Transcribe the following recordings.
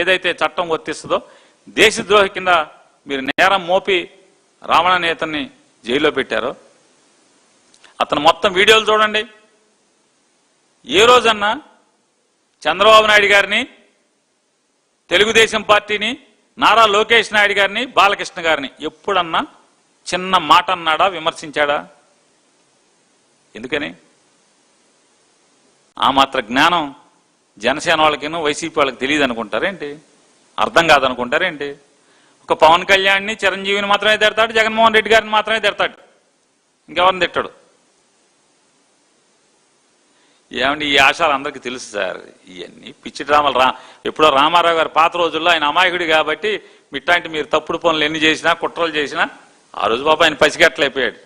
ఏదైతే చట్టం వర్తిస్తుందో దేశద్రోహి కింద మీరు నేరం మోపి రావణ నేతని జైల్లో పెట్టారో అతను మొత్తం వీడియోలు చూడండి. ఏ రోజన్నా చంద్రబాబు నాయుడు గారిని, తెలుగుదేశం పార్టీని, నారా లోకేష్ నాయుడు గారిని, బాలకృష్ణ గారిని ఎప్పుడన్నా చిన్న మాట అన్నాడా, విమర్శించాడా? ఎందుకని? ఆ మాత్ర జ్ఞానం జనసేన వాళ్ళకిను వైసీపీ వాళ్ళకి తెలియదు అనుకుంటారేంటి? అర్థం కాదనుకుంటారేంటి? ఒక పవన్ కళ్యాణ్ని, చిరంజీవిని మాత్రమే తిడతాడు, జగన్మోహన్ రెడ్డి గారిని మాత్రమే తిడతాడు, ఇంకెవరిని తిట్టాడు. ఏమండి ఈ ఆశాలు అందరికీ తెలుసు సార్. ఇవన్నీ పిచ్చి డ్రామాలు. ఎప్పుడో రామారావు గారు పాత రోజుల్లో ఆయన అమాయకుడు కాబట్టి ఇట్లాంటి మీరు తప్పుడు పనులు ఎన్ని చేసినా, కుట్రలు చేసినా ఆ రోజు బాబు ఆయన పసిగట్టలైపోయాడు.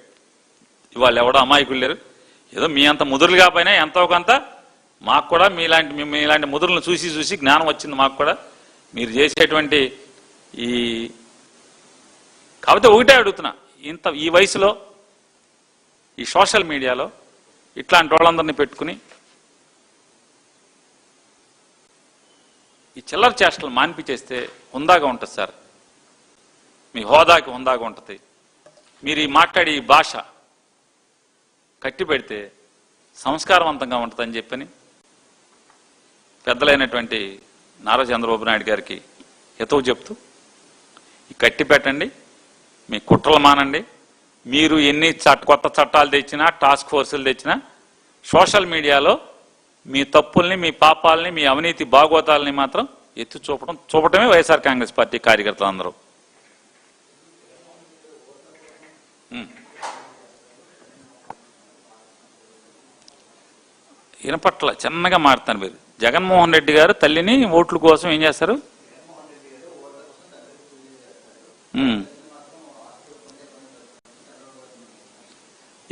ఇవాళ ఎవడో అమాయకులు లేరు. ఏదో మీ అంత ముదురులు కాకపోయినా ఎంతో కొంత మాకు కూడా మీలాంటి ముదురులను చూసి జ్ఞానం వచ్చింది మాకు కూడా. మీరు చేసేటువంటి కాకపోతే ఒకటే అడుగుతున్నా, ఈ వయసులో ఈ సోషల్ మీడియాలో ఇట్లాంటి వాళ్ళందరినీ పెట్టుకుని ఈ చిల్లర చేష్టలు మాన్పించేస్తే హుందాగా ఉంటుంది సార్. మీ హోదాకి హుందాగా ఉంటుంది. మీరు ఈ మాట్లాడే ఈ భాష కట్టి పెడితే సంస్కారవంతంగా ఉంటుందని చెప్పని పెద్దలైనటువంటి నారా చంద్రబాబు నాయుడు గారికి హితవు చెప్తూ ఈ కట్టి పెట్టండి, మీ కుట్రలు మానండి. మీరు ఎన్ని కొత్త చట్టాలు తెచ్చినా, టాస్క్ ఫోర్సులు తెచ్చినా సోషల్ మీడియాలో మీ తప్పుల్ని, మీ పాపాలని, మీ అవినీతి భాగోతాలని మాత్రం ఎత్తి చూపటమే వైఎస్ఆర్ కాంగ్రెస్ పార్టీ కార్యకర్తలు అందరూ. వినపట్ల చిన్నగా మారుతాను. మీరు జగన్మోహన్ రెడ్డి గారు తల్లిని ఓట్ల కోసం ఏం చేస్తారు?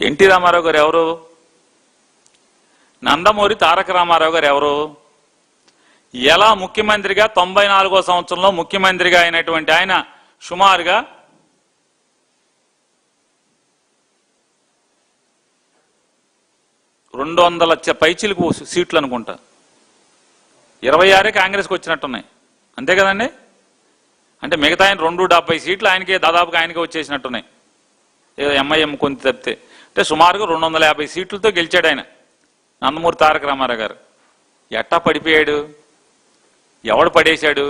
ఎన్టీ రామారావు గారు ఎవరు? నందమూరి తారక రామారావు గారు ఎవరు? ఎలా ముఖ్యమంత్రిగా 94వ సంవత్సరంలో ముఖ్యమంత్రిగా అయినటువంటి ఆయన సుమారుగా 200 పైచిలకు సీట్లు అనుకుంటా, 26 కాంగ్రెస్కి వచ్చినట్టున్నాయి, అంతే కదండి? అంటే మిగతా ఆయన 270 సీట్లు ఆయనకే దాదాపుగా ఆయనకే వచ్చేసినట్టున్నాయి, ఏదో ఎంఐఎం కొంత తప్పితే. అంటే సుమారుగా 250 సీట్లతో గెలిచాడు ఆయన నందమూరి తారక రామారావు గారు. ఎట్టా పడిపోయాడు? ఎవడు పడేశాడు?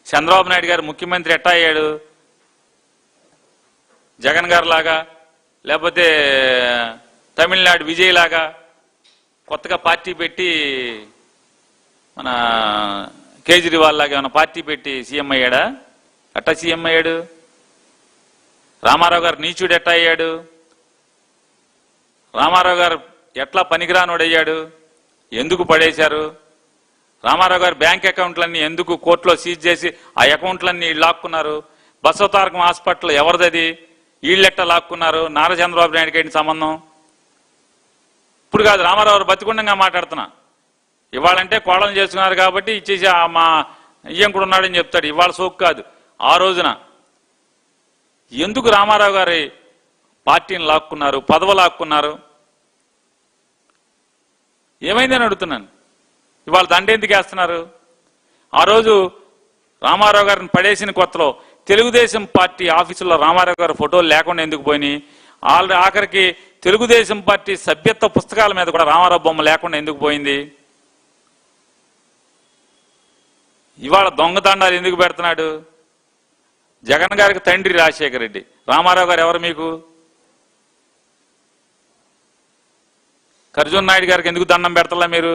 చంద్రబాబు నాయుడు గారు ముఖ్యమంత్రి ఎట్టా అయ్యాడు? జగన్ గారు లాగా, లేకపోతే తమిళనాడు విజయ్ లాగా కొత్తగా పార్టీ పెట్టి, మన కేజ్రీవాల్ లాగా ఏమైనా పార్టీ పెట్టి సీఎం అయ్యాడా? ఎట్టా సీఎం అయ్యాడు? రామారావు గారు నీచుడు ఎట్టా అయ్యాడు? రామారావు గారు ఎట్లా పనికిరానోడయ్యాడు? ఎందుకు పడేశారు? రామారావు గారు బ్యాంక్ అకౌంట్లన్నీ ఎందుకు కోర్టులో సీజ్ చేసి ఆ అకౌంట్లన్నీ లాక్కున్నారు? బసవతారకం హాస్పిటల్ ఎవరిదది? వీళ్ళెట్ట లాక్కున్నారు? నారా చంద్రబాబు నాయుడుకి ఏంటి సంబంధం? ఇప్పుడు కాదు, రామారావు గారు బతికుండంగా మాట్లాడుతున్నా. ఇవాళంటే కోళ్ళను చేసుకున్నారు కాబట్టి ఇచ్చేసి మా ఇయ్యంకుడు ఉన్నాడని చెప్తాడు. ఇవాళ సోకు కాదు. ఆ రోజున ఎందుకు రామారావు గారి పార్టీని లాక్కున్నారు, పదవి లాక్కున్నారు? ఏమైందని అడుగుతున్నాను. ఇవాళ దండ ఎందుకు వేస్తున్నారు? ఆ రోజు రామారావు గారిని పడేసిన కొత్తలో తెలుగుదేశం పార్టీ ఆఫీసులో రామారావు గారి ఫోటోలు లేకుండా ఎందుకు పోయినాయి? ఆఖరికి తెలుగుదేశం పార్టీ సభ్యత్వ పుస్తకాల మీద కూడా రామారావు బొమ్మ లేకుండా ఎందుకు పోయింది? ఇవాళ దొంగదండాలు ఎందుకు పెడుతున్నాడు? జగన్ గారికి తండ్రి రాజశేఖర రెడ్డి, రామారావు గారు ఎవరు మీకు? కర్జున్ నాయుడు గారికి ఎందుకు దండం పెడతలా మీరు?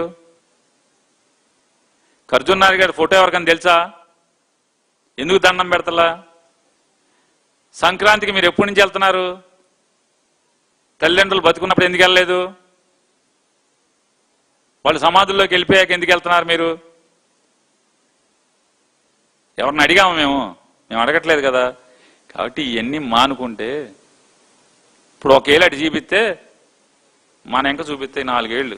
కర్జున్ నాయుడు గారి ఫోటో ఎవరికైనా తెలుసా? ఎందుకు దండం పెడతలా? సంక్రాంతికి మీరు ఎప్పటి నుంచి వెళ్తున్నారు? తల్లిదండ్రులు బతుకున్నప్పుడు ఎందుకు వెళ్ళలేదు? వాళ్ళు సమాధుల్లోకి వెళ్ళిపోయాక ఎందుకు వెళ్తున్నారు మీరు? ఎవరిని అడిగాము? మేము అడగట్లేదు కదా. కాబట్టి ఇవన్నీ మానుకుంటే, ఇప్పుడు ఒకేలాంటి చూపిస్తే మన ఇంకా చూపిస్తే 4 ఏళ్ళు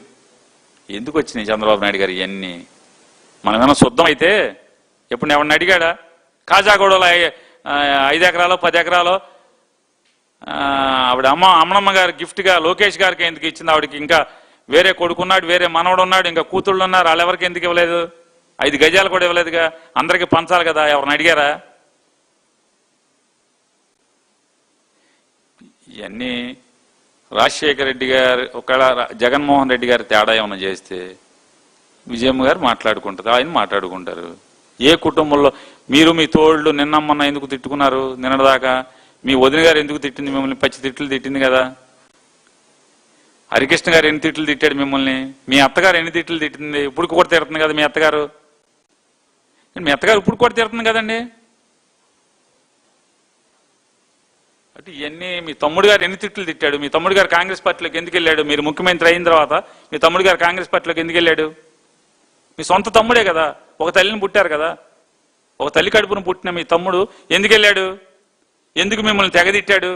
ఎందుకు వచ్చినాయి చంద్రబాబు నాయుడు గారు? ఇవన్నీ మనమేమన్నా శుద్ధం అయితే ఎప్పుడు ఎవరిని అడిగాడా? కాజాగూడలో 5 ఎకరాలో 10 ఎకరాలో ఆవిడ అమ్మమ్మ గారు గిఫ్ట్గా లోకేష్ గారికి ఎందుకు ఇచ్చింది? ఆవిడకి ఇంకా వేరే కొడుకున్నాడు, వేరే మనవడు ఉన్నాడు, ఇంకా కూతుళ్ళు ఉన్నారు, వాళ్ళెవరికి ఎందుకు ఇవ్వలేదు? 5 గజాలు కూడా ఇవ్వలేదుగా, అందరికీ పంచాలి కదా, ఎవరిని అడిగారా? ఇవన్నీ రాజశేఖర రెడ్డి గారు ఒకవేళ జగన్మోహన్ రెడ్డి గారు తేడా ఏమైనా చేస్తే విజయమ్మ గారు మాట్లాడుకుంటారు, ఆయన మాట్లాడుకుంటారు. ఏ కుటుంబంలో మీరు మీ తోళ్ళు నిన్నమ్మన్న ఎందుకు తిట్టుకున్నారు? నిన్నదాకా మీ వదిన గారు ఎందుకు తిట్టింది మిమ్మల్ని? పచ్చి తిట్లు తిట్టింది కదా. హరికృష్ణ గారు ఎన్ని తిట్లు తిట్టాడు మిమ్మల్ని? మీ అత్తగారు ఎన్ని తిట్లు తిట్టింది? ఇప్పుడు కూడా తిడుతుంది కదా మీ అత్తగారు. మీ అత్తగారు ఇప్పుడు కూడా తిడుతుంది కదండి. అంటే ఇవన్నీ మీ తమ్ముడు గారు ఎన్ని తిట్లు తిట్టాడు? మీ తమ్ముడు గారు కాంగ్రెస్ పార్టీలోకి ఎందుకు వెళ్ళాడు? మీరు ముఖ్యమంత్రి అయిన తర్వాత మీ తమ్ముడు గారు కాంగ్రెస్ పార్టీలోకి ఎందుకు వెళ్ళాడు? మీ సొంత తమ్ముడే కదా, ఒక తల్లిని పుట్టారు కదా, ఒక తల్లి కడుపును పుట్టిన మీ తమ్ముడు ఎందుకు వెళ్ళాడు? ఎందుకు మిమ్మల్ని తెగదిట్టాడు?